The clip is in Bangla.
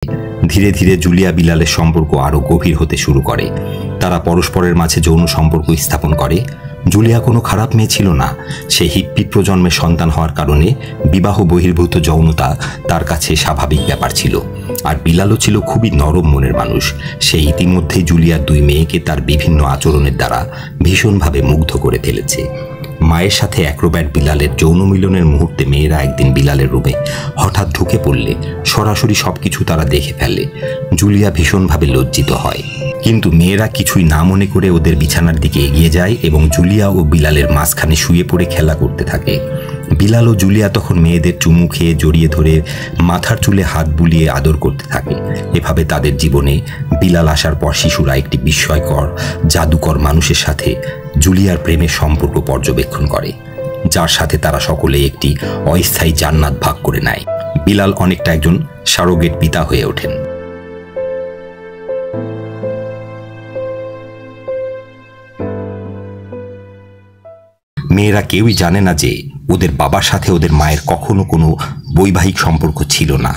ধীরে ধীরে জুলিয়া বিলালের সম্পর্ক আরও গভীর হতে শুরু করে। তারা পরস্পরের মাঝে যৌন সম্পর্ক স্থাপন করে। জুলিয়া কোনো খারাপ মেয়ে ছিল না। সে হিপ্পি প্রজন্মের সন্তান হওয়ার কারণে বিবাহ বহির্ভূত যৌনতা তার কাছে স্বাভাবিক ব্যাপার ছিল। আর বিলালও ছিল খুবই নরম মনের মানুষ। সে ইতিমধ্যেই জুলিয়ার দুই মেয়েকে তার বিভিন্ন আচরণের দ্বারা ভীষণভাবে মুগ্ধ করে ফেলেছে। মায়ের সাথে অ্যাক্রোব্যাট বিলালের যৌন মিলনের মুহূর্তে মেয়েরা একদিন বিলালের রুমে হঠাৎ ঢুকে পড়লে সরাসরি সবকিছু তারা দেখে ফেলে। জুলিয়া ভীষণভাবে লজ্জিত হয়, কিন্তু মেয়েরা কিছুই না মনে করে ওদের বিছানার দিকে এগিয়ে যায় এবং জুলিয়া ও বিলালের মাঝখানে শুয়ে পড়ে খেলা করতে থাকে। বিলাল ও জুলিয়া তখন মেয়েদের চুমু খেয়ে জড়িয়ে ধরে মাথার চুলে হাত বুলিয়ে আদর করতে থাকে। এভাবে তাদের জীবনে বিলাল আসার পর শিশুরা একটি বিস্ময়কর জাদুকর মানুষের সাথে জুলিয়ার প্রেমের সম্পর্ক পর্যবেক্ষণ করে, যার সাথে তারা সকলে একটি অস্থায়ী জান্নাত ভাগ করে নেয়। বিলাল অনেকটা একজন সারোগেট পিতা হয়ে ওঠেন। মেয়েরা কেউই জানে না যে ওদের বাবার সাথে ওদের মায়ের কখনো কোনো বৈবাহিক সম্পর্ক ছিল না।